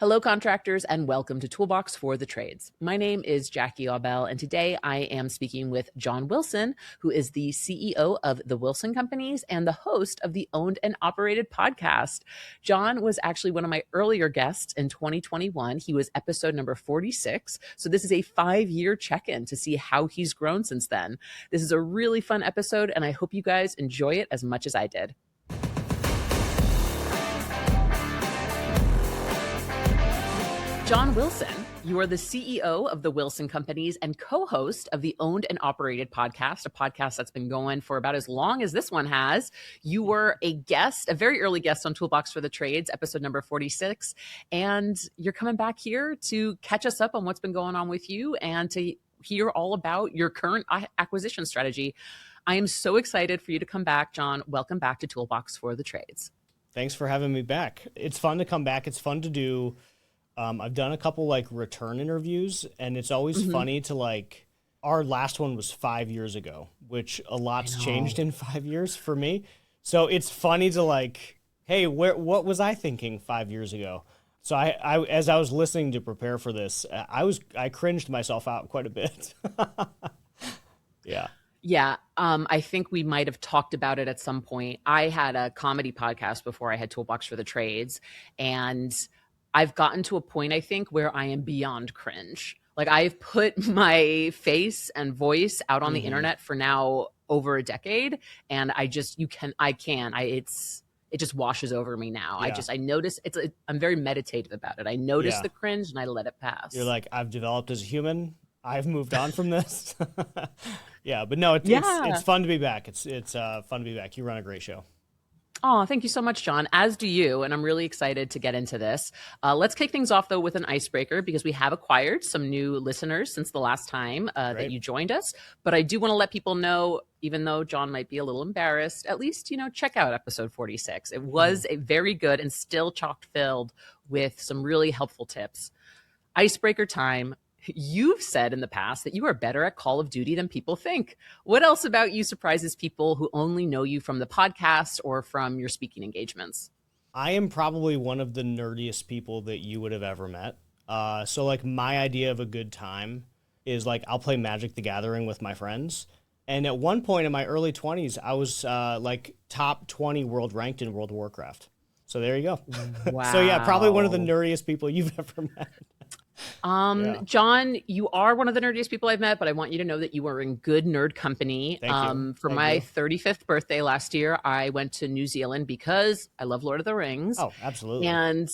Hello, contractors, and welcome to Toolbox for the Trades. My name is Jackie Aubel, and today I am speaking with John Wilson, who is the CEO of the Wilson Companies and the host of the Owned and Operated podcast. John was actually one of my earlier guests in 2021. He was episode number 46. So this is a 5-year check-in to see how he's grown since then. This is a really fun episode, and I hope you guys enjoy it as much as I did. John Wilson, you are the CEO of the Wilson Companies and co-host of the Owned and Operated podcast, a podcast that's been going for about as long as this one has. You were a guest, a very early guest on Toolbox for the Trades, episode number 46, and you're coming back here to catch us up on what's been going on with you and to hear all about your current acquisition strategy. I am so excited for you to come back, John. Welcome back to Toolbox for the Trades. Thanks for having me back. It's fun to come back. It's fun to do. I've done a couple return interviews, and it's always funny to our last one was 5 years ago, which a lot's changed in 5 years for me. So it's funny to hey, what was I thinking 5 years ago? So I as I was listening to prepare for this, I cringed myself out quite a bit. Yeah. Yeah, I think we might have talked about it at some point. I had a comedy podcast before I had Toolbox for the Trades, and I've gotten to a point, I think, where I am beyond cringe. I've put my face and voice out on the internet for now over a decade, and it just washes over me now. Yeah. I notice I'm very meditative about it. I notice the cringe and I let it pass. You're like, I've developed as a human. I've moved on from this. Yeah, but no, it's fun to be back. It's fun to be back. You run a great show. Oh, thank you so much, John. As do you. And I'm really excited to get into this. Let's kick things off, though, with an icebreaker because we have acquired some new listeners since the last time that you joined us. But I do want to let people know, even though John might be a little embarrassed, at least, check out episode 46. It was a very good and still chock filled with some really helpful tips. Icebreaker time. You've said in the past that you are better at Call of Duty than people think. What else about you surprises people who only know you from the podcast or from your speaking engagements? I am probably one of the nerdiest people that you would have ever met. So my idea of a good time is I'll play Magic the Gathering with my friends. And at one point in my early 20s, I was top 20 world ranked in World of Warcraft. So there you go. Wow. So yeah, probably one of the nerdiest people you've ever met. John, you are one of the nerdiest people I've met, but I want you to know that you are in good nerd company. For my 35th birthday last year, I went to New Zealand because I love Lord of the Rings. Oh, absolutely. And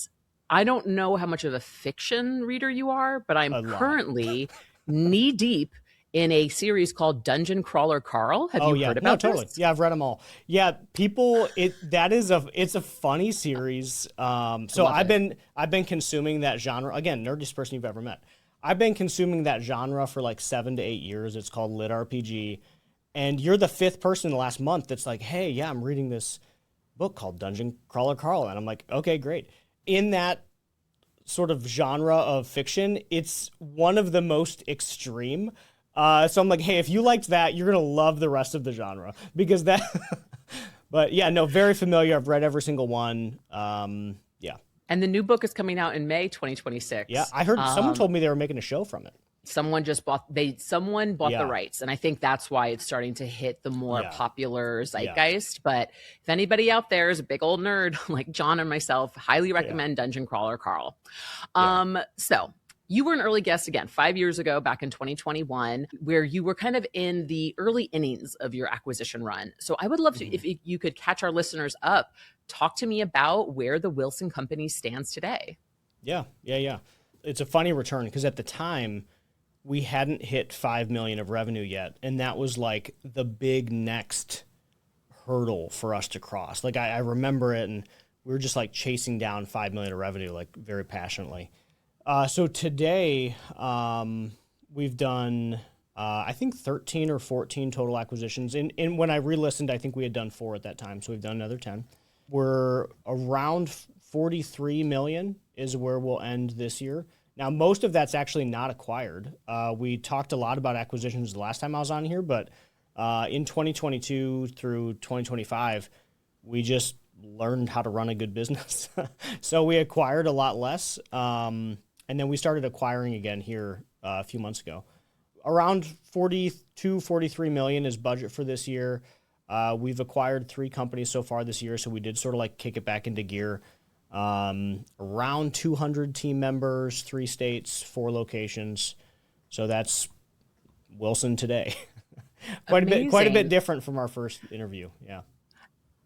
I don't know how much of a fiction reader you are, but I'm currently knee deep in a series called Dungeon Crawler Carl. Have you heard about totally. this? Yeah, I've read them all. Yeah, it's a funny series. So I've been consuming that genre. Again, nerdiest person you've ever met. I've been consuming that genre for 7 to 8 years. It's called lit RPG. And you're the 5th person in the last month that's hey, yeah, I'm reading this book called Dungeon Crawler Carl. And I'm like, okay, great. In that sort of genre of fiction, it's one of the most extreme. So I'm hey, if you liked that, you're going to love the rest of the genre because that, but yeah, no, very familiar. I've read every single one. Yeah. And the new book is coming out in May 2026. Yeah. I heard someone told me they were making a show from it. Someone bought the rights. And I think that's why it's starting to hit the more popular zeitgeist. But if anybody out there is a big old nerd like John and myself, highly recommend Dungeon Crawler Carl. So you were an early guest again 5 years ago, back in 2021, where you were kind of in the early innings of your acquisition run. So I would love to, if you could catch our listeners up, talk to me about where the Wilson Company stands today. Yeah. It's a funny return because at the time we hadn't hit 5 million of revenue yet. And that was the big next hurdle for us to cross. I remember it, and we were just chasing down 5 million of revenue, very passionately. So today, we've done, I think 13 or 14 total acquisitions. And when I re-listened, I think we had done 4 at that time. So we've done another 10. We're around 43 million is where we'll end this year. Now, most of that's actually not acquired. We talked a lot about acquisitions the last time I was on here, but in 2022 through 2025, we just learned how to run a good business. So we acquired a lot less. And then we started acquiring again here a few months ago. Around 42, 43 million is budget for this year. We've acquired 3 companies so far this year, so we did sort of like kick it back into gear. Around 200 team members, 3 states, 4 locations. So that's Wilson today. Quite a bit different from our first interview. Yeah.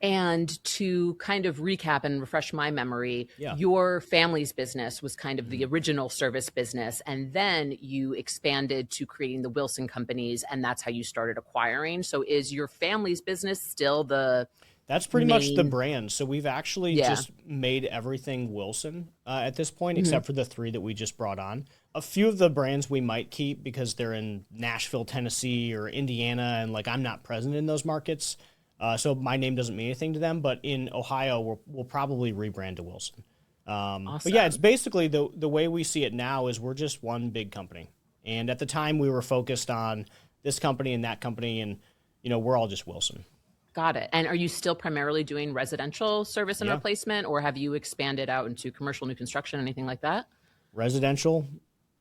And to kind of recap and refresh my memory, Yeah. your family's business was kind of the original service business. And then you expanded to creating the Wilson companies, and that's how you started acquiring. So is your family's business still the That's pretty much the main? brand. So we've actually Yeah. just made everything Wilson at this point, except for the 3 that we just brought on. A few of the brands we might keep because they're in Nashville, Tennessee, or Indiana, and like I'm not present in those markets. So my name doesn't mean anything to them, but in Ohio, we'll probably rebrand to Wilson. But yeah, it's Awesome. basically the way we see it now is we're just one big company. And at the time we were focused on this company and that company, and we're all just Wilson. Got it. And are you still primarily doing residential service and Yeah. replacement, or have you expanded out into commercial new construction, anything like that? Residential,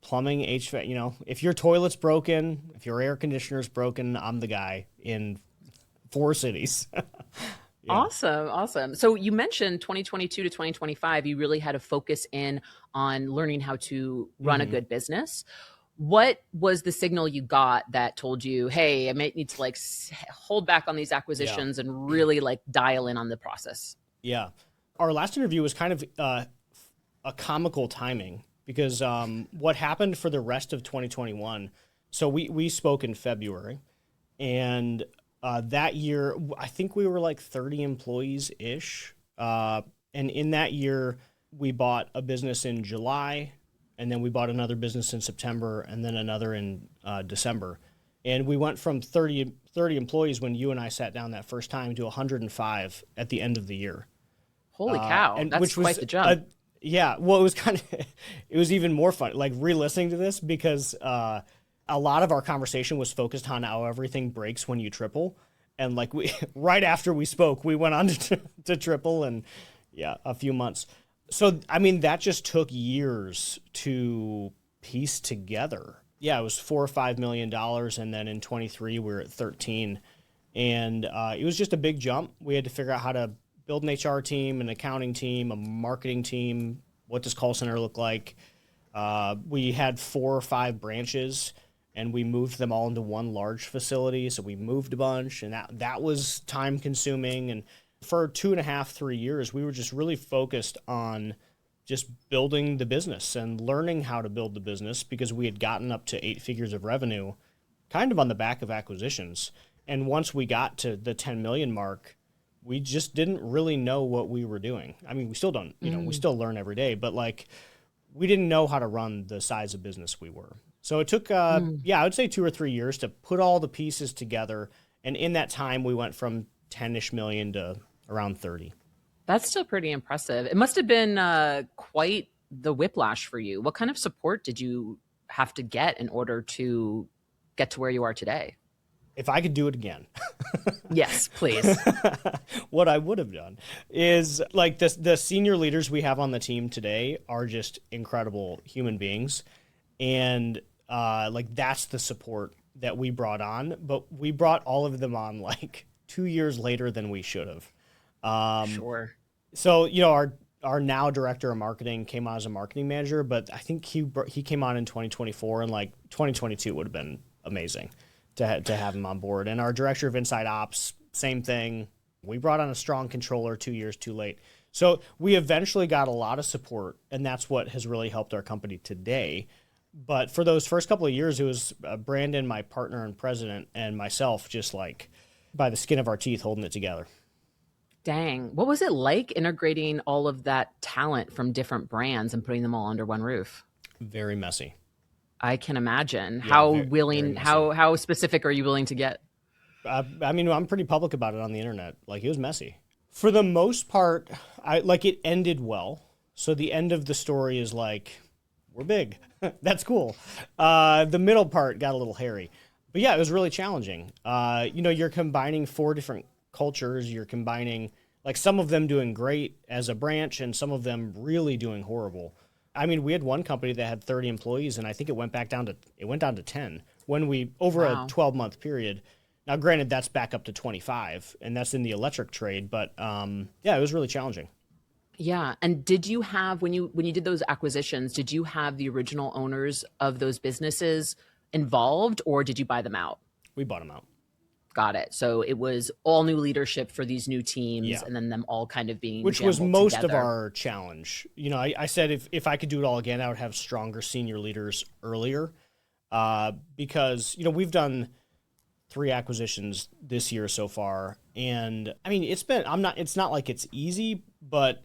plumbing, HVAC, if your toilet's broken, if your air conditioner's broken, I'm the guy in 4 cities. Yeah. Awesome. Awesome. So you mentioned 2022 to 2025, you really had to focus in on learning how to run a hmm good business. What was the signal you got that told you, hey, I might need to like hold back on these Yeah. acquisitions and really like dial in on the process? Yeah. Our last interview was kind of a comical timing because what happened for the rest of 2021, so we spoke in February, and that year, I think we were like 30 employees ish. And in that year, we bought a business in July, and then we bought another business in September, and then another in December. And we went from 30 employees when you and I sat down that first time to 105 at the end of the year. Holy cow. And That's which quite was the jump. yeah, well, it was kind of it was even more fun like re-listening to this because a lot of our conversation was focused on how everything breaks when you triple, and like we right after we spoke we went on to triple, and yeah, a few months. So I mean that just took years to piece together. Yeah, it was $4 or $5 million, and then in 23 we were at 13, and it was just a big jump. We had to figure out how to build an HR team, an accounting team, a marketing team. What does call center look like? We had 4 or 5 branches, and we moved them all into one large facility. So we moved a bunch, and that was time consuming. And for 2.5, 3 years, we were just really focused on just building the business and learning how to build the business because we had gotten up to 8 figures of revenue kind of on the back of acquisitions. And once we got to the 10 million mark, we just didn't really know what we were doing. I mean, we still don't, we still learn every day, but like we didn't know how to run the size of business we were. So it took, yeah, I would say 2 or 3 years to put all the pieces together. And in that time, we went from 10-ish million to around 30. That's still pretty impressive. It must have been quite the whiplash for you. What kind of support did you have to get in order to get to where you are today? If I could do it again, Yes, please. what I would have done is like the senior leaders we have on the team today are just incredible human beings. And like that's the support that we brought on, but we brought all of them on like 2 years later than we should have. Sure. So, our now director of marketing came on as a marketing manager, but I think he came on in 2024, and like 2022 would have been amazing to have him on board. And our director of inside ops, same thing. We brought on a strong controller 2 years too late. So we eventually got a lot of support, and that's what has really helped our company today. But for those first couple of years, it was Brandon, my partner and president, and myself just like by the skin of our teeth holding it together. Dang. What was it like integrating all of that talent from different brands and putting them all under one roof? Very messy. I can imagine. Yeah, How very willing, messy. how specific are you willing to get? I mean, I'm pretty public about it on the internet. Like, it was messy. For the most part, it ended well. So the end of the story is like, we're big. That's cool. The middle part got a little hairy. But yeah, it was really challenging. You're combining 4 different cultures. You're combining Like some of them doing great as a branch and some of them really doing horrible. I mean, we had one company that had 30 employees and I think it went down to 10 when we over a Wow. 12-month period. Now, granted, that's back up to 25 and that's in the electric trade, but yeah, it was really challenging. Yeah. And did you have when you did those acquisitions, did you have the original owners of those businesses involved or did you buy them out? We bought them out. Got it. So it was all new leadership for these new teams Yeah. and then them all kind of being Which was jumbled most of together. our challenge. You know, I said if I could do it all again, I would have stronger senior leaders earlier because, you know, we've done 3 acquisitions this year so far. And I mean, it's not like it's easy, but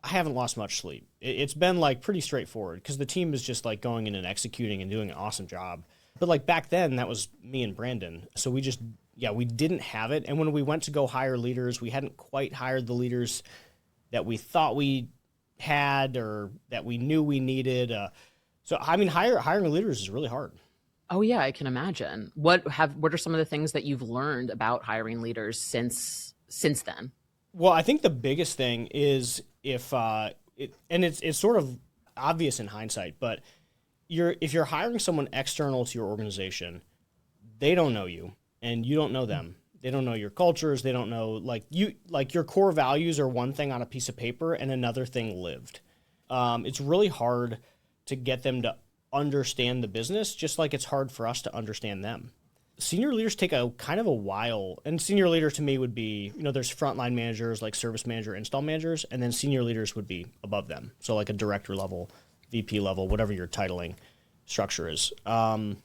I haven't lost much sleep. It's been like pretty straightforward because the team is just like going in and executing and doing an awesome job. But like back then, that was me and Brandon. So we didn't have it. And when we went to go hire leaders, we hadn't quite hired the leaders that we thought we had or that we knew we needed. So I mean, hiring leaders is really hard. Oh yeah, I can imagine. What are some of the things that you've learned about hiring leaders since then? Well, I think the biggest thing is it's sort of obvious in hindsight, but if you're hiring someone external to your organization, they don't know you and you don't know them. They don't know your cultures. They don't know like your core values are one thing on a piece of paper and another thing lived. It's really hard to get them to understand the business, just like it's hard for us to understand them. Senior leaders take a kind of a while, and senior leader to me would be, you know, there's frontline managers like service manager, install managers, and then senior leaders would be above them. So like a director level, VP level, whatever your titling structure is. But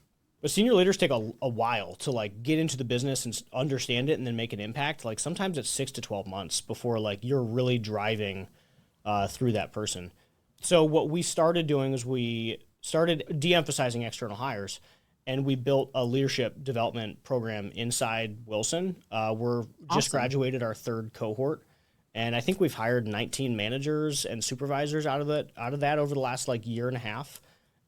senior leaders take a while to like get into the business and understand it and then make an impact. Like sometimes it's 6 to 12 months before like you're really driving through that person. So what we started doing is we started de-emphasizing external hires and we built a leadership development program inside Wilson. We're just Awesome. graduated our 3rd cohort. And I think we've hired 19 managers and supervisors out of that over the last like year and a half.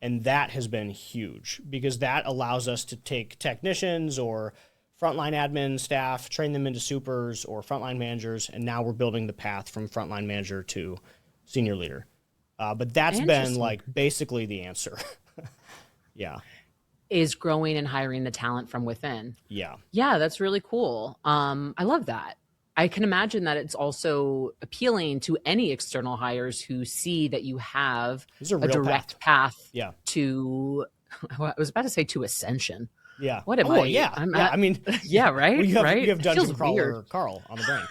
And that has been huge because that allows us to take technicians or frontline admin staff, train them into supers or frontline managers. And now we're building the path from frontline manager to senior leader. But that's been Interesting. like basically the answer. Yeah. Is growing and hiring the talent from within. Yeah. Yeah, that's really cool. I love that. I can imagine that it's also appealing to any external hires who see that you have This is a a real direct path Yeah. to, I was about to say to ascension. Yeah. What am oh, I? Yeah. I'm yeah. at, I mean, yeah, right? well, you right? have It Dungeon feels Crawler weird. Carl on the brain.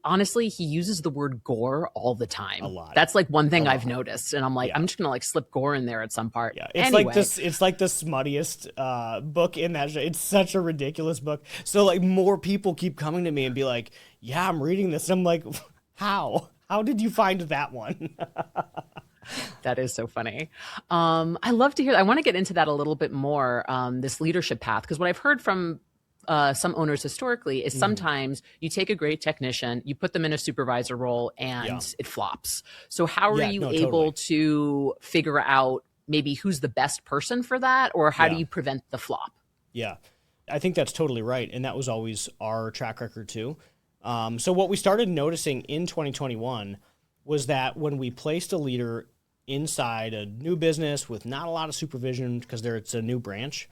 Honestly, he uses the word gore all the time. A lot. That's like one thing A I've lot. noticed. And I'm like, Yeah. I'm just going to like slip gore in there at some part. Yeah, it's Anyway. like this. It's like the smuttiest book in that show. It's such a ridiculous book. So like more people keep coming to me and be like, "Yeah, I'm reading this." And I'm like, "How? How did you find that one?" That is so funny. I love to hear that. I want to get into that a little bit more, this leadership path, because what I've heard from some owners historically is sometimes you take a great technician, you put them in a supervisor role, and Yeah. it flops. So how are Yeah, you no, able totally. to figure out maybe who's the best person for that, or how do Yeah. you prevent the flop? Yeah, I think that's totally right, and that was always our track record too. So what we started noticing in 2021 was that when we placed a leader inside a new business with not a lot of supervision because it's a new branch,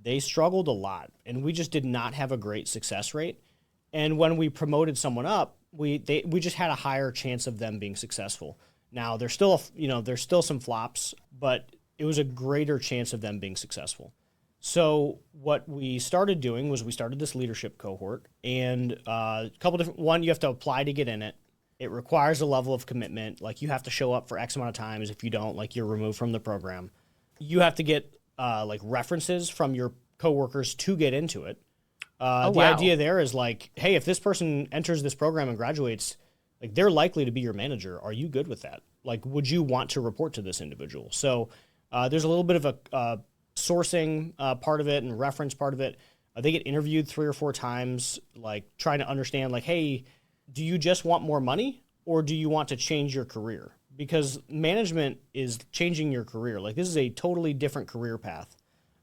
they struggled a lot, and we just did not have a great success rate. And when we promoted someone up, we just had a higher chance of them being successful. Now there's still some flops, but it was a greater chance of them being successful. So what we started doing was we started this leadership cohort, and a couple different. One, you have to apply to get in it. It requires a level of commitment. Like you have to show up for X amount of times. If you don't, like you're removed from the program. You have to get like references from your coworkers to get into it. The wow. idea there is like, hey, if this person enters this program and graduates, like they're likely to be your manager. Are you good with that? Like, would you want to report to this individual? So there's a little bit of a sourcing part of it and reference part of it. They get interviewed 3 or 4 times, like trying to understand like, hey, do you just want more money or do you want to change your career? Because management is changing your career. Like this is a totally different career path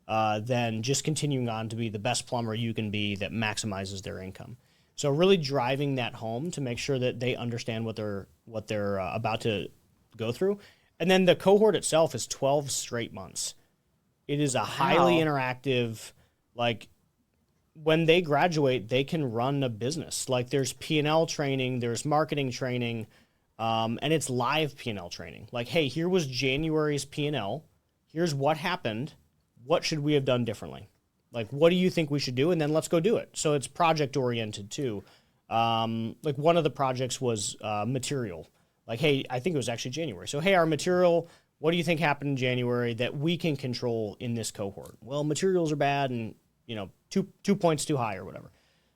than just continuing on to be the best plumber you can be that maximizes their income. So really driving that home to make sure that they understand what they're about to go through. And then the cohort itself is 12 straight months. It is a highly Wow. interactive, like when they graduate, they can run a business. Like there's P&L training, there's marketing training, and it's live P&L training. Like, hey, here was January's P&L. Here's what happened. What should we have done differently? Like, what do you think we should do? And then let's go do it. So it's project oriented too. Like one of the projects was material. Like, hey, I think it was actually January. So, hey, our material, what do you think happened in January that we can control in this cohort? Well, materials are bad and, two points too high or whatever.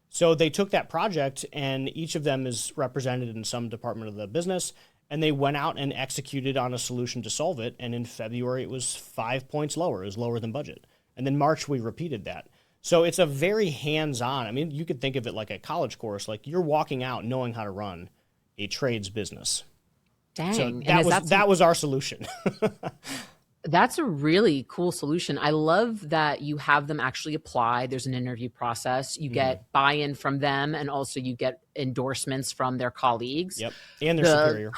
So they took that project, and each of them is represented in some department of the business, and they went out and executed on a solution to solve it. And in February, it was 5 points lower. It was lower than budget. And then March, we repeated that. So it's a very hands-on. I mean, you could think of it like a college course. Like you're walking out knowing how to run a trades business. Dang. So And that was our solution. that's a really cool solution. I love that you have them actually apply. There's an interview process. You get buy-in from them, and also you get endorsements from their colleagues. Yep. And their superior.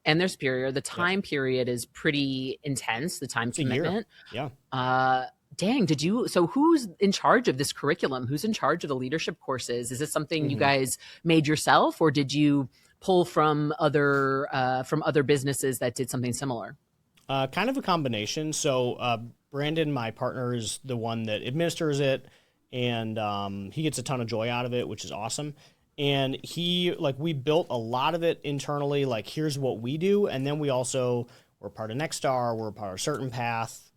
And their superior. The time period is pretty intense, the time It's commitment. a year. Yeah. Dang, so who's in charge of this curriculum? Who's in charge of the leadership courses? Is this something you guys made yourself, or did you pull from other businesses that did something similar? Kind of a combination. So Brandon, my partner, is the one that administers it, and he gets a ton of joy out of it, which is awesome. And we built a lot of it internally, like here's what we do. And then we're part of Nexstar, we're part of Certain Path,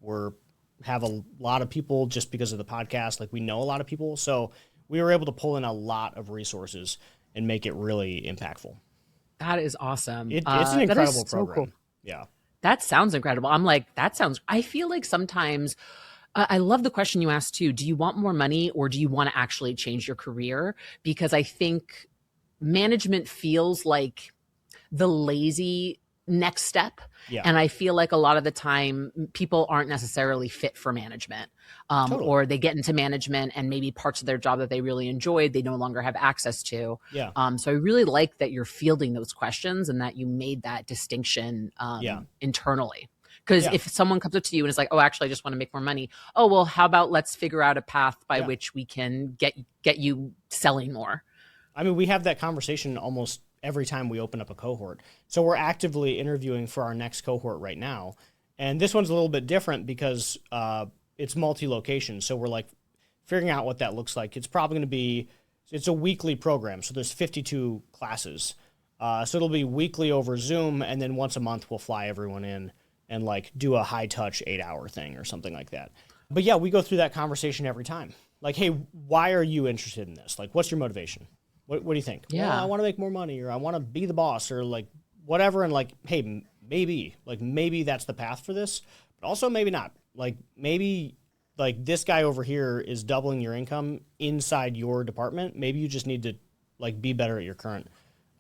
have a lot of people just because of the podcast. Like we know a lot of people. So we were able to pull in a lot of resources and make it really impactful. That is awesome. It's an incredible program. Cool. Yeah. That sounds incredible. I feel like sometimes I love the question you asked too. Do you want more money, or do you want to actually change your career? Because I think management feels like the lazy next step. Yeah. And I feel like a lot of the time people aren't necessarily fit for management, Totally. or they get into management and maybe parts of their job that they really enjoyed, they no longer have access to. Yeah. So I really like that you're fielding those questions and that you made that distinction internally. Because if someone comes up to you and is like, oh, actually, I just want to make more money. Oh, well, how about let's figure out a path by which we can get you selling more? I mean, we have that conversation almost every time we open up a cohort. So we're actively interviewing for our next cohort right now. And this one's a little bit different because it's multi-location. So we're like figuring out what that looks like. It's probably going to be, it's a weekly program. So there's 52 classes. So it'll be weekly over Zoom. And then once a month, we'll fly everyone in and like do a high touch 8-hour thing or something like that. But yeah, we go through that conversation every time. Like, hey, why are you interested in this? Like, what's your motivation? What do you think? Yeah. Well, I want to make more money, or I want to be the boss, or like whatever. And like, hey, maybe that's the path for this, but also maybe not. Like maybe like this guy over here is doubling your income inside your department. Maybe you just need to like be better at your current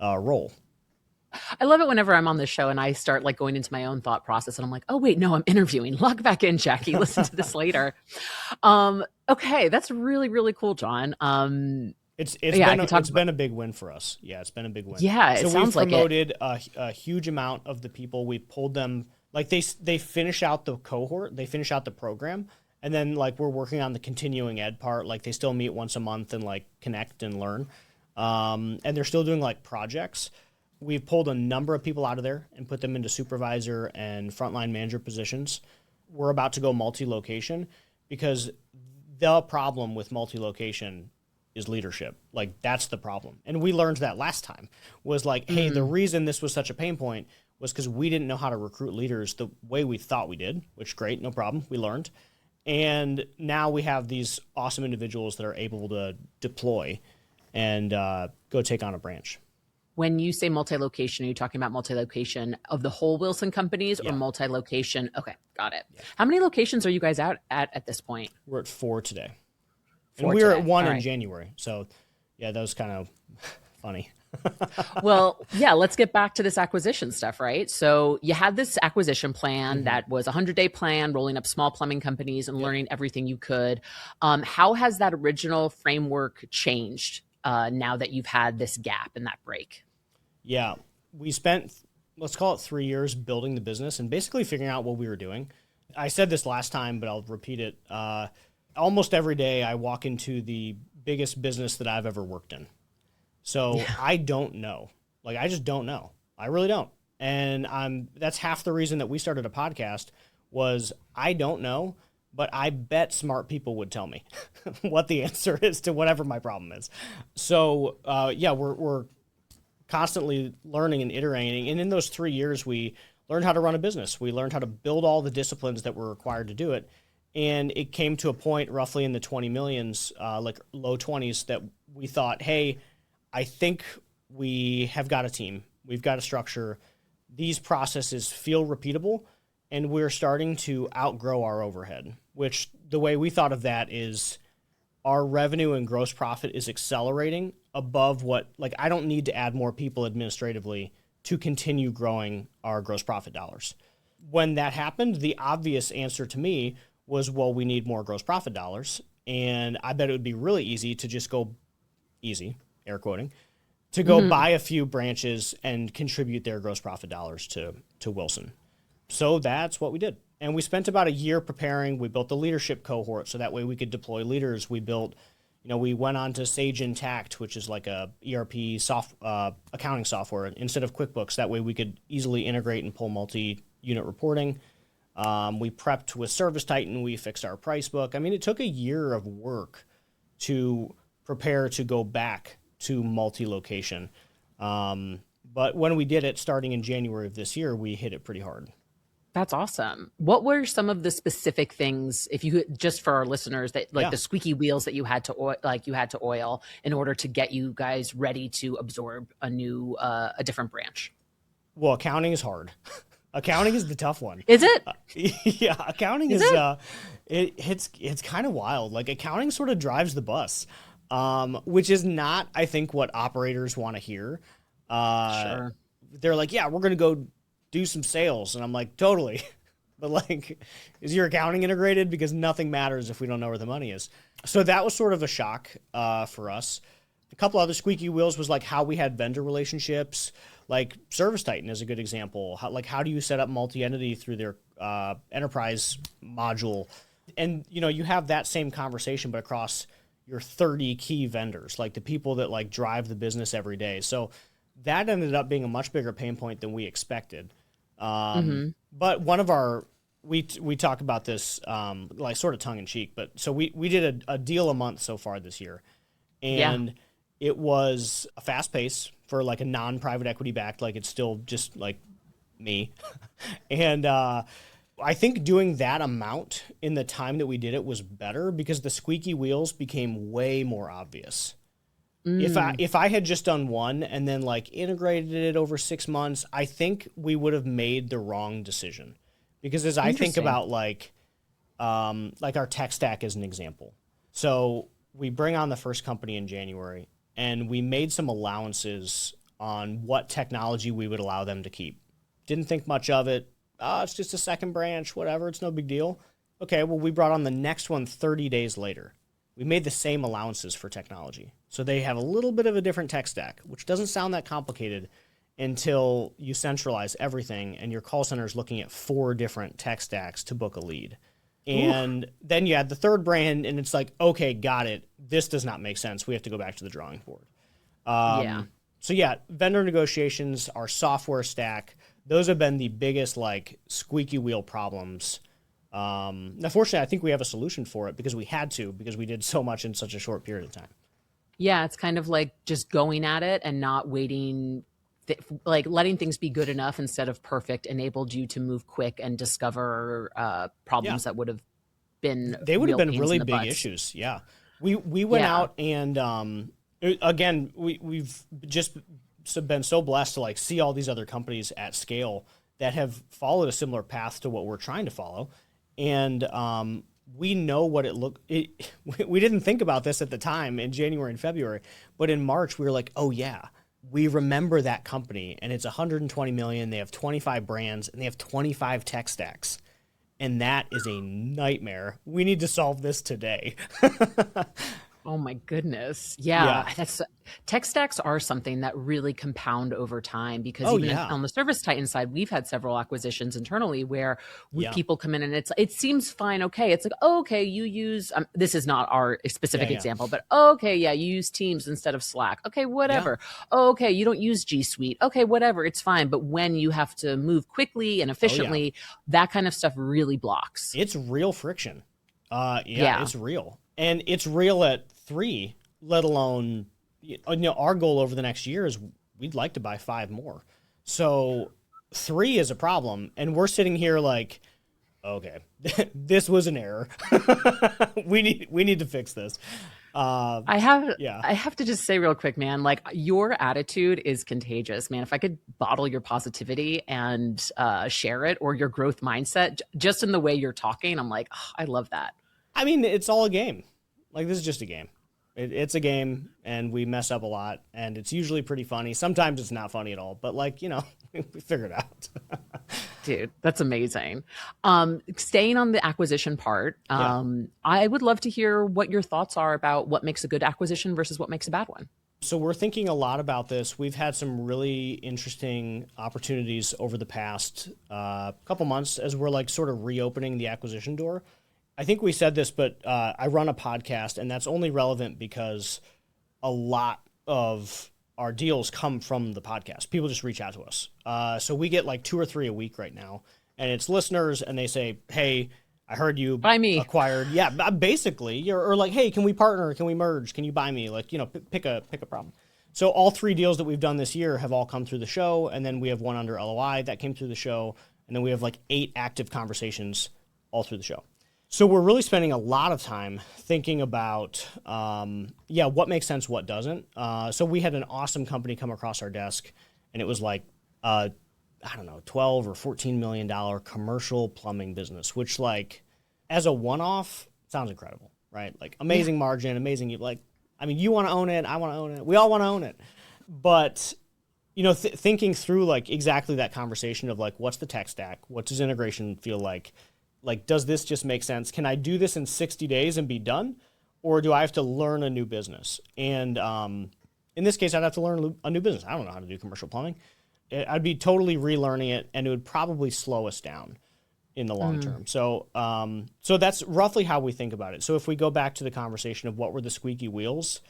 role. I love it whenever I'm on this show and I start like going into my own thought process and I'm like, oh wait, no, I'm interviewing. Log back in, Jackie. Listen to this later. Okay, that's really, really cool, John. It's been a big win for us. Yeah, it's been a big win. Yeah, it sounds like it. So we've promoted a huge amount of the people. We pulled them, like they finish out the cohort, they finish out the program, and then like we're working on the continuing ed part. Like they still meet once a month and like connect and learn. And they're still doing like projects. We've pulled a number of people out of there and put them into supervisor and frontline manager positions. We're about to go multi-location because the problem with multi-location is leadership. Like that's the problem. And we learned that last time was like, hey, the reason this was such a pain point was because we didn't know how to recruit leaders the way we thought we did, which great, no problem. We learned. And now we have these awesome individuals that are able to deploy and go take on a branch. When you say multi-location, are you talking about multi-location of the whole Wilson companies or multi-location? Okay, got it. Yeah. How many locations are you guys out at this point? We're at 4 today. And we were at 1 in January. So, yeah, that was kind of funny. Well, yeah, let's get back to this acquisition stuff, right? So you had this acquisition plan that was a 100-day plan, rolling up small plumbing companies and learning everything you could. How has that original framework changed now that you've had this gap and that break? Yeah, we spent, let's call it 3 years building the business and basically figuring out what we were doing. I said this last time, but I'll repeat it. Almost every day I walk into the biggest business that I've ever worked in. So I don't know. Like, I just don't know. I really don't. And that's half the reason that we started a podcast was I don't know, but I bet smart people would tell me what the answer is to whatever my problem is. So, we're constantly learning and iterating. And in those 3 years, we learned how to run a business. We learned how to build all the disciplines that were required to do it. And it came to a point roughly in the 20 millions, like low 20s, that we thought, hey, I think we have got a team. We've got a structure. These processes feel repeatable, and we're starting to outgrow our overhead, which the way we thought of that is our revenue and gross profit is accelerating above what, like, I don't need to add more people administratively to continue growing our gross profit dollars. When that happened, the obvious answer to me was, well, we need more gross profit dollars. And I bet it would be really easy to just go easy, air quoting, to go buy a few branches and contribute their gross profit dollars to Wilson. So that's what we did. And we spent about a year preparing. We built the leadership cohort so that way we could deploy leaders. We built, we went on to Sage Intacct, which is like a ERP accounting software instead of QuickBooks. That way we could easily integrate and pull multi-unit reporting. We prepped with ServiceTitan. We fixed our price book. I mean, it took a year of work to prepare to go back to multi-location. But when we did it, starting in January of this year, we hit it pretty hard. That's awesome. What were some of the specific things, if you just for our listeners, that like the squeaky wheels that you had to oil in order to get you guys ready to absorb a different branch? Well, accounting is hard. Accounting is the tough one. Is it? Yeah, accounting is it's kind of wild. Like, accounting sort of drives the bus, which is not, I think, what operators want to hear. Sure. They're like, yeah, we're going to go do some sales. And I'm like, totally. But like, is your accounting integrated? Because nothing matters if we don't know where the money is. So that was sort of a shock for us. A couple other squeaky wheels was like how we had vendor relationships. Like ServiceTitan is a good example. How do you set up multi-entity through their enterprise module? And, you have that same conversation, but across your 30 key vendors, like the people that like drive the business every day. So that ended up being a much bigger pain point than we expected. But one of our, we talk about this like sort of tongue in cheek, but so we did a deal a month so far this year. And it was a fast pace for like a non-private equity backed, like it's still just like me. And I think doing that amount in the time that we did it was better because the squeaky wheels became way more obvious. If I had just done one and then like integrated it over 6 months, I think we would have made the wrong decision. Because as I think about like our tech stack as an example. So we bring on the first company in January and we made some allowances on what technology we would allow them to keep. Didn't think much of it. It's just a second branch, whatever. It's no big deal. Okay, well, we brought on the next one 30 days later. We made the same allowances for technology. So they have a little bit of a different tech stack, which doesn't sound that complicated until you centralize everything and your call center is looking at 4 different tech stacks to book a lead. And then you add the third brand and it's like, okay, got it. This does not make sense. We have to go back to the drawing board. So yeah, vendor negotiations, our software stack, those have been the biggest like squeaky wheel problems. Now, fortunately, I think we have a solution for it because we had to, because we did so much in such a short period of time. Yeah, it's kind of like just going at it and not waiting, like letting things be good enough instead of perfect enabled you to move quick and discover problems that would have been really big issues. Yeah, we went out and again we've just been so blessed to like see all these other companies at scale that have followed a similar path to what we're trying to follow. And we know what it looked. We didn't think about this at the time in January and February, but in March we were like, oh yeah, we remember that company, and it's 120 million. They have 25 brands, and they have 25 tech stacks, and that is a nightmare. We need to solve this today. Oh my goodness. Yeah. Yeah, that's tech stacks are something that really compound over time because Oh even yeah. on the ServiceTitan side, we've had several acquisitions internally where Yeah. people come in and it seems fine, okay. It's like, oh, okay, you use this is not our Yeah. specific Yeah. example, but oh, okay, yeah, you use Teams instead of Slack. Okay, Yeah. whatever. Oh, okay, you don't use G Suite. Okay, whatever, it's fine. But when you have to move quickly and Oh yeah. efficiently, that kind of stuff really blocks. It's real friction. Yeah, Yeah. it's real. And it's real at 3, let alone, our goal over the next year is we'd like to buy 5 more. So 3 is a problem. And we're sitting here like, okay, this was an error. we need to fix this. I have Yeah. I have to just say real quick, man, like your attitude is contagious, man. If I could bottle your positivity and share it or your growth mindset just in the way you're talking, I'm like, oh, I love that. I mean, it's all a game. Like, this is just a game. It's a game, and we mess up a lot, and it's usually pretty funny. Sometimes it's not funny at all, but like, we figure it out. Dude, that's amazing. Staying on the acquisition part, Yeah. I would love to hear what your thoughts are about what makes a good acquisition versus what makes a bad one. So we're thinking a lot about this. We've had some really interesting opportunities over the past couple months as we're like sort of reopening the acquisition door. I think we said this, but I run a podcast, and that's only relevant because a lot of our deals come from the podcast. People just reach out to us. So we get like 2 or 3 a week right now, and it's listeners, and they say, hey, I heard you Buy me. acquired. Yeah, basically, or like, hey, can we partner? Can we merge? Can you buy me? Like, pick a problem. So all 3 deals that we've done this year have all come through the show, and then we have one under LOI that came through the show, and then we have like 8 active conversations all through the show. So we're really spending a lot of time thinking about, what makes sense, what doesn't. So we had an awesome company come across our desk, and it was like, I don't know, 12 or $14 million commercial plumbing business, which like as a one-off sounds incredible, right? Like amazing margin, amazing. You want to own it. I want to own it. We all want to own it. But, thinking through like exactly that conversation of like, what's the tech stack? What does integration feel like? Like, does this just make sense? Can I do this in 60 days and be done? Or do I have to learn a new business? And in this case, I'd have to learn a new business. I don't know how to do commercial plumbing. I'd be totally relearning it, and it would probably slow us down in the long term. So that's roughly how we think about it. So if we go back to the conversation of what were the squeaky wheels,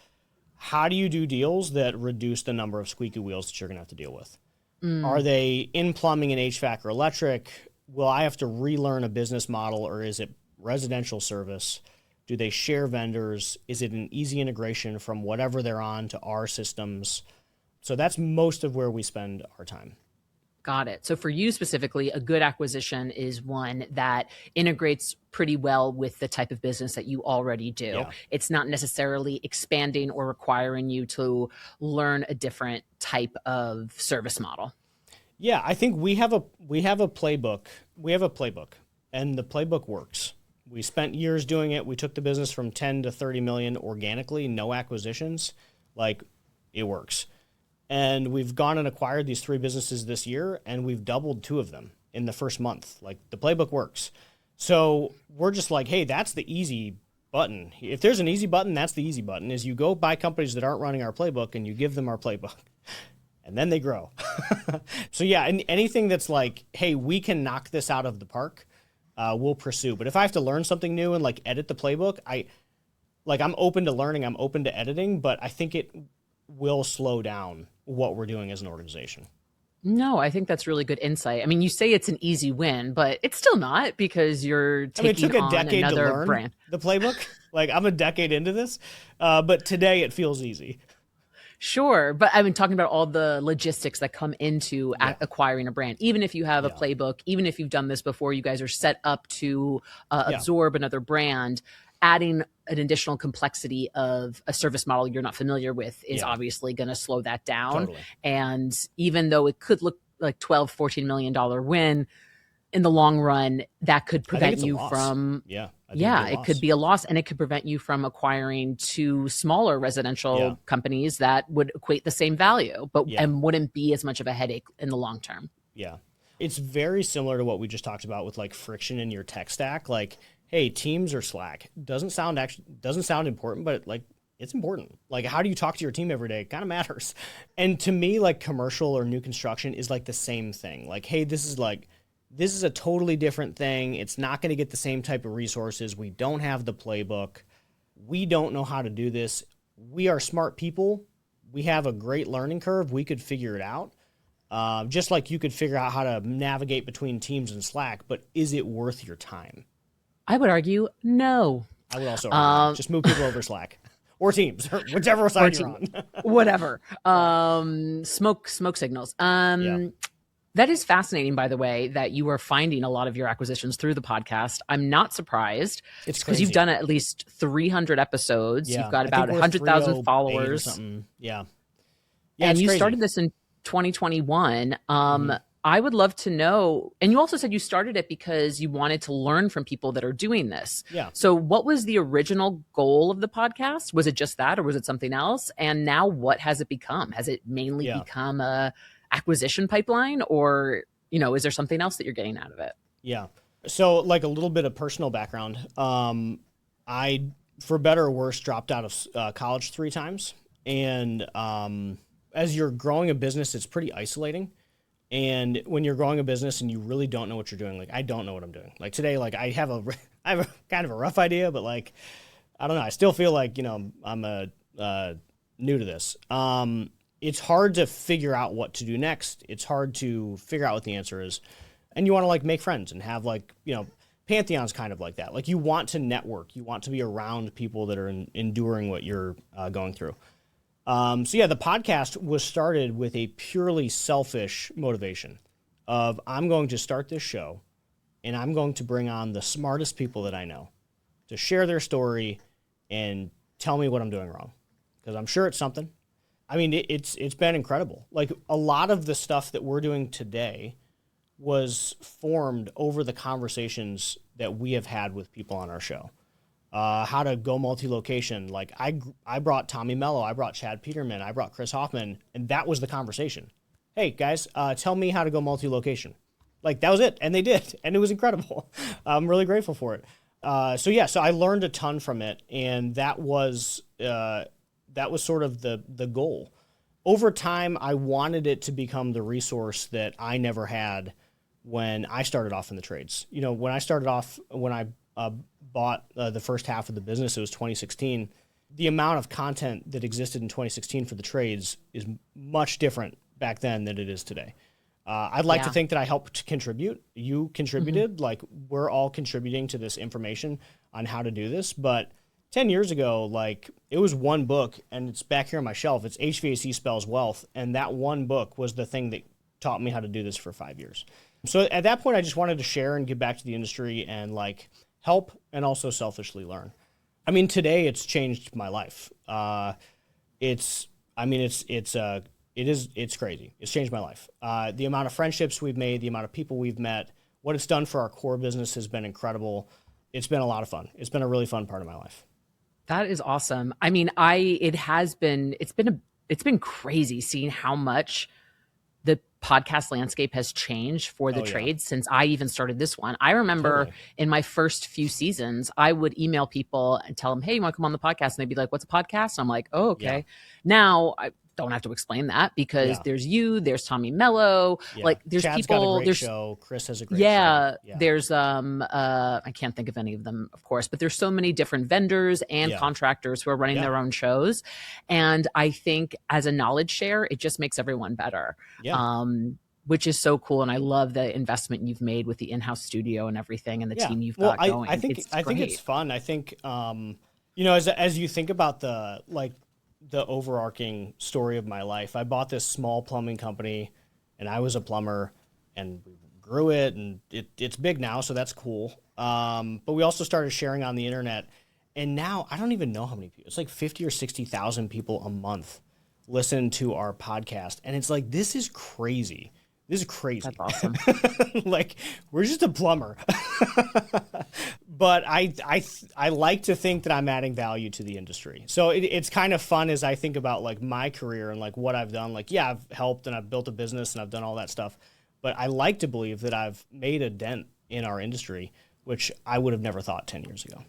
how do you do deals that reduce the number of squeaky wheels that you're going to have to deal with? Are they in plumbing and HVAC or electric? Will I have to relearn a business model, or is it residential service? Do they share vendors? Is it an easy integration from whatever they're on to our systems? So that's most of where we spend our time. Got it. So for you specifically, a good acquisition is one that integrates pretty well with the type of business that you already do. Yeah. It's not necessarily expanding or requiring you to learn a different type of service model. Yeah, I think we have a playbook. We have a playbook, and the playbook works. We spent years doing it. We took the business from 10 to 30 million organically, no acquisitions. Like, it works. And we've gone and acquired these 3 businesses this year, and we've doubled 2 of them in the first month. Like, the playbook works. So we're just like, hey, that's the easy button. If there's an easy button, that's the easy button, is you go buy companies that aren't running our playbook and you give them our playbook. And then they grow. So yeah, and anything that's like, hey, we can knock this out of the park, we'll pursue. But if I have to learn something new and like edit the playbook, I'm open to learning, I'm open to editing, but I think it will slow down what we're doing as an organization. No, I think that's really good insight. I mean, you say it's an easy win, but it's still not because you're taking it took a on decade to another learn brand. the playbook. Like, I'm a decade into this, but today it feels easy. Sure. But I've been talking about all the logistics that come into acquiring a brand. Even if you have a playbook, even if you've done this before, you guys are set up to absorb another brand. Adding an additional complexity of a service model you're not familiar with is obviously going to slow that down. Totally. And even though it could look like $12-14 million win, in the long run, that could prevent you from it could be a loss, and it could prevent you from acquiring 2 smaller residential companies that would equate the same value, but and wouldn't be as much of a headache in the long term. Yeah. It's very similar to what we just talked about with like friction in your tech stack. Like, hey, Teams or Slack doesn't sound important, but like it's important. Like, how do you talk to your team every day? It kind of matters. And to me, like, commercial or new construction is like the same thing. Like, hey, this is a totally different thing. It's not going to get the same type of resources. We don't have the playbook. We don't know how to do this. We are smart people. We have a great learning curve. We could figure it out. Just like you could figure out how to navigate between Teams and Slack, but is it worth your time? I would argue no. I would also argue just move people over Slack or Teams, or whichever side you're on. Whatever. Smoke signals. That is fascinating, by the way, that you are finding a lot of your acquisitions through the podcast. I'm not surprised. It's because you've done at least 300 episodes. Yeah, you've got about 100,000 followers. Yeah. And you crazy. started this in 2021. I would love to know. And you also said you started it because you wanted to learn from people that are doing this. Yeah. So what was the original goal of the podcast? Was it just that, or was it something else? And now what has it become? Has it mainly become a acquisition pipeline, or, is there something else that you're getting out of it? Yeah. So, like, a little bit of personal background. I, for better or worse, dropped out of college 3 times. And as you're growing a business, it's pretty isolating. And when you're growing a business and you really don't know what you're doing, like, I don't know what I'm doing. Like, today, like, I have a kind of a rough idea, but, like, I don't know. I still feel like, I'm new to this. It's hard to figure out what to do next. It's hard to figure out what the answer is. And you want to, like, make friends and have, like, Pantheon's kind of like that. Like, you want to network. You want to be around people that are enduring what you're going through. So the podcast was started with a purely selfish motivation of, I'm going to start this show and I'm going to bring on the smartest people that I know to share their story and tell me what I'm doing wrong. Because I'm sure it's something. I mean, it's been incredible. Like, a lot of the stuff that we're doing today was formed over the conversations that we have had with people on our show. How to go multi-location. Like, I brought Tommy Mello, I brought Chad Peterman, I brought Chris Hoffman, and that was the conversation. Hey, guys, tell me how to go multi-location. Like, that was it, and they did, and it was incredible. I'm really grateful for it. So I learned a ton from it, and that was sort of the goal. Over time, I wanted it to become the resource that I never had when I started off in the trades. When I bought the first half of the business, it was 2016. The amount of content that existed in 2016 for the trades is much different back then than it is today. I'd like to think that I helped contribute. You contributed. Like, we're all contributing to this information on how to do this, but 10 years ago, like, it was one book, and it's back here on my shelf. It's HVAC Spells Wealth, and that one book was the thing that taught me how to do this for 5 years. So at that point, I just wanted to share and give back to the industry and, like, help and also selfishly learn. I mean, today it's changed my life. It's crazy. It's changed my life. The amount of friendships we've made, the amount of people we've met, what it's done for our core business has been incredible. It's been a lot of fun. It's been a really fun part of my life. That is awesome. I mean, it's been crazy seeing how much the podcast landscape has changed for the trades since I even started this one. I remember in my first few seasons, I would email people and tell them, hey, you want to come on the podcast? And they'd be like, what's a podcast? And I'm like, oh, okay. Yeah. Now I don't have to explain that because there's Tommy Mello, like there's Chad's people, got a great there's show. Chris has a great show. Yeah. There's, I can't think of any of them, of course, but there's so many different vendors and contractors who are running their own shows. And I think as a knowledge share, it just makes everyone better. Yeah. Which is so cool. And I love the investment you've made with the in-house studio and everything and the team you've got going. I think it's fun. I think, as you think about the overarching story of my life, I bought this small plumbing company and I was a plumber and we grew it and it's big now. So that's cool. But we also started sharing on the internet and now I don't even know how many people, it's like 50 or 60,000 people a month listen to our podcast. And it's like, this is crazy. This is crazy. That's awesome. Like, we're just a plumber. But I like to think that I'm adding value to the industry. So it's kind of fun as I think about like my career and like what I've done. Like, yeah, I've helped and I've built a business and I've done all that stuff. But I like to believe that I've made a dent in our industry, which I would have never thought 10 years ago.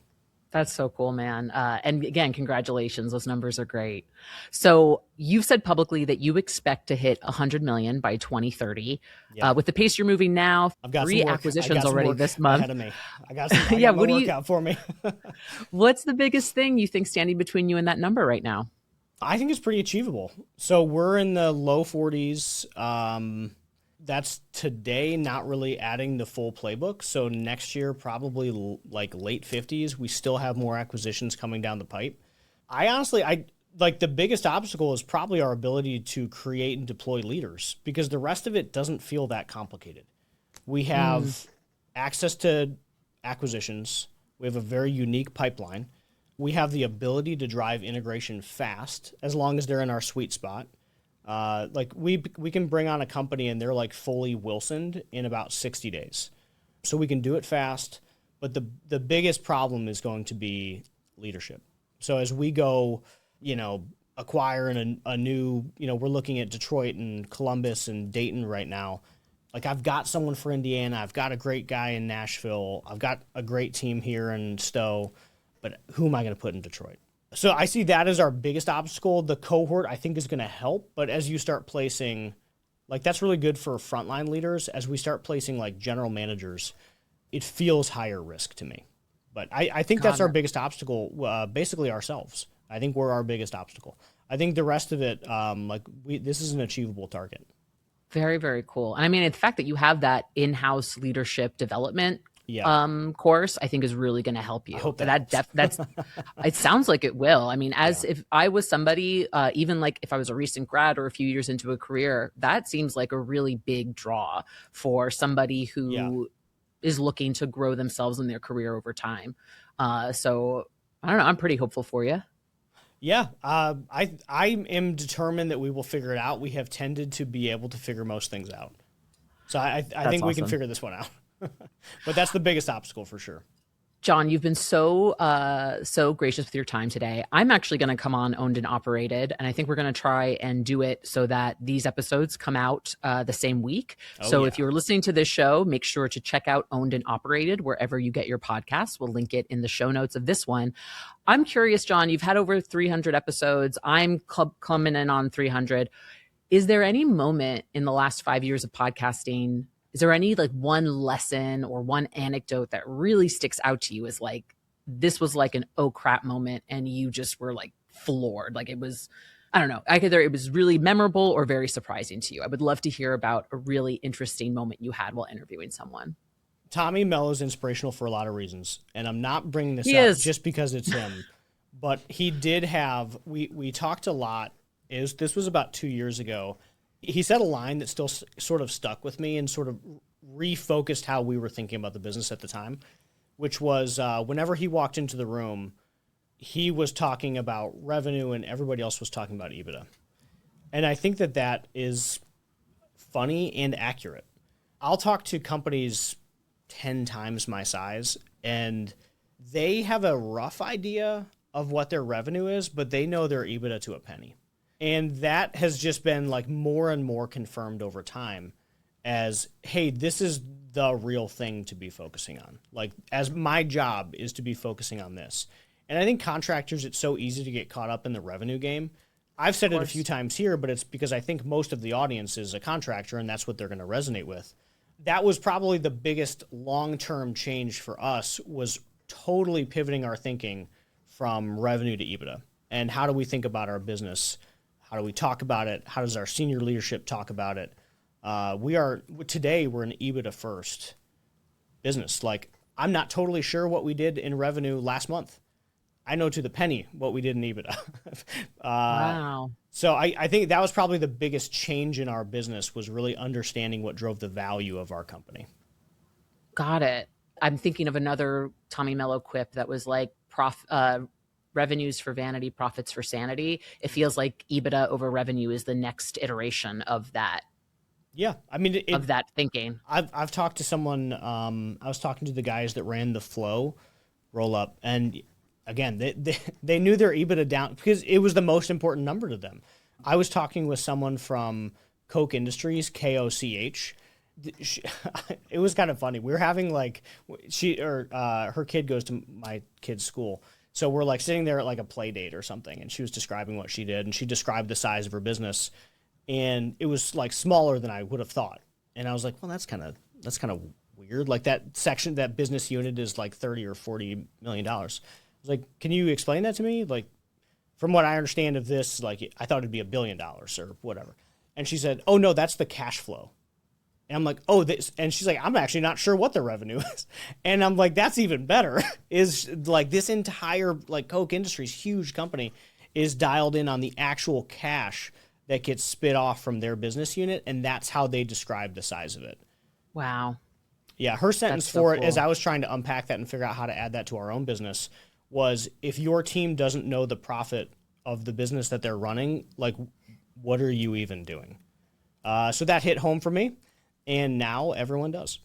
That's so cool, man. And again, congratulations. Those numbers are great. So you've said publicly that you expect to hit 100 million by 2030. Yeah. With the pace you're moving now, I've got some three work. I acquisitions got some already work this ahead month. of me. I Yeah. got my workout for me. What's the biggest thing you think standing between you and that number right now? I think it's pretty achievable. So we're in the low 40s. That's today, not really adding the full playbook. So next year, probably like late 50s. We still have more acquisitions coming down the pipe. I like the biggest obstacle is probably our ability to create and deploy leaders, because the rest of it doesn't feel that complicated. We have access to acquisitions. We have a very unique pipeline. We have the ability to drive integration fast as long as they're in our sweet spot. Like we can bring on a company and they're like fully Wilsoned in about 60 days. So we can do it fast, but the biggest problem is going to be leadership. So as we go, acquire a new, we're looking at Detroit and Columbus and Dayton right now. Like I've got someone for Indiana. I've got a great guy in Nashville. I've got a great team here in Stowe, but who am I going to put in Detroit? So I see that as our biggest obstacle. The cohort, I think, is going to help. But as you start placing, like that's really good for frontline leaders. As we start placing like general managers, it feels higher risk to me. But I think that's our biggest obstacle, basically ourselves. I think we're our biggest obstacle. I think the rest of it, this is an achievable target. Very, very cool. And I mean, the fact that you have that in-house leadership development course, I think is really going to help you. I hope that's it sounds like it will. I mean, if I was somebody, even like if I was a recent grad or a few years into a career, that seems like a really big draw for somebody who is looking to grow themselves in their career over time. So I don't know. I'm pretty hopeful for you. Yeah, I am determined that we will figure it out. We have tended to be able to figure most things out. So I think we can figure this one out. But that's the biggest obstacle for sure. John, you've been so gracious with your time today. I'm actually going to come on Owned and Operated, and I think we're going to try and do it so that these episodes come out the same week. If you're listening to this show, make sure to check out Owned and Operated wherever you get your podcasts. We'll link it in the show notes of this one. I'm curious, John, you've had over 300 episodes. I'm coming in on 300. Is there any moment in the last 5 years of podcasting, is there any like one lesson or one anecdote that really sticks out to you as like, this was like an oh crap moment and you just were like floored? Like it was, I don't know, either it was really memorable or very surprising to you. I would love to hear about a really interesting moment you had while interviewing someone. Tommy Mello is inspirational for a lot of reasons. And I'm not bringing this up just because it's him, but he did have, we talked a lot. This was about 2 years ago. He said a line that still sort of stuck with me and sort of refocused how we were thinking about the business at the time, which was whenever he walked into the room, he was talking about revenue and everybody else was talking about EBITDA. And I think that is funny and accurate. I'll talk to companies 10 times my size, and they have a rough idea of what their revenue is, but they know their EBITDA to a penny. And that has just been like more and more confirmed over time as, hey, this is the real thing to be focusing on. Like, as my job is to be focusing on this. And I think contractors, it's so easy to get caught up in the revenue game. I've said it a few times here, but it's because I think most of the audience is a contractor and that's what they're going to resonate with. That was probably the biggest long-term change for us, was totally pivoting our thinking from revenue to EBITDA. And how do we think about our business? How do we talk about it? How does our senior leadership talk about it? Today we're an EBITDA first business. Like, I'm not totally sure what we did in revenue last month. I know to the penny what we did in EBITDA. Wow. So I think that was probably the biggest change in our business, was really understanding what drove the value of our company. Got it. I'm thinking of another Tommy Mello quip that was like, revenues for vanity, profits for sanity. It feels like EBITDA over revenue is the next iteration of that. Yeah, I mean, of that thinking. I've talked to someone. I was talking to the guys that ran the Flow roll up, and again, they knew their EBITDA down because it was the most important number to them. I was talking with someone from Koch Industries, KOCH, she, it was kind of funny. We were having like her kid goes to my kid's school. So we're like sitting there at like a play date or something. And she was describing what she did. And she described the size of her business. And it was like smaller than I would have thought. And I was like, well, that's kind of weird. Like that business unit is like 30 or $40 million. I was like, can you explain that to me? Like, from what I understand of this, like I thought it'd be $1 billion or whatever. And she said, oh no, that's the cash flow. And I'm like, oh, this, and she's like, I'm actually not sure what the revenue is. And I'm like, that's even better. Is like this entire like Coke Industries, huge company, is dialed in on the actual cash that gets spit off from their business unit. And that's how they describe the size of it. Wow. Yeah. Her sentence That's so for it, cool. as I was trying to unpack that and figure out how to add that to our own business, was if your team doesn't know the profit of the business that they're running, like what are you even doing? So that hit home for me. And now everyone does.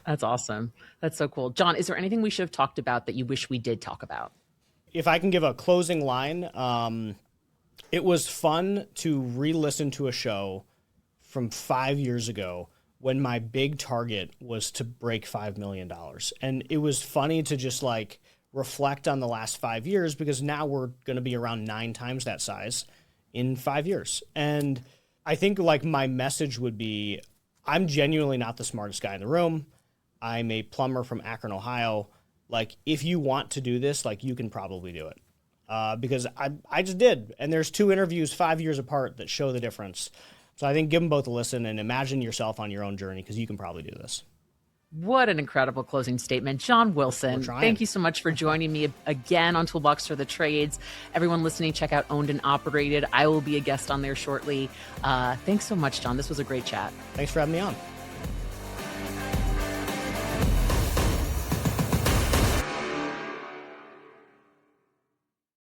That's awesome. That's so cool. John, is there anything we should have talked about that you wish we did talk about? If I can give a closing line, it was fun to re-listen to a show from 5 years ago when my big target was to break $5 million. And it was funny to just like reflect on the last 5 years, because now we're going to be around 9 times that size in 5 years. And I think like my message would be, I'm genuinely not the smartest guy in the room. I'm a plumber from Akron, Ohio. Like if you want to do this, like you can probably do it. Because I just did. And there's 2 interviews 5 years apart that show the difference. So I think give them both a listen and imagine yourself on your own journey, because you can probably do this. What an incredible closing statement. John Wilson, thank you so much for joining me again on Toolbox for the Trades. Everyone listening, check out Owned and Operated. I will be a guest on there shortly. Thanks so much, John. This was a great chat. Thanks for having me on.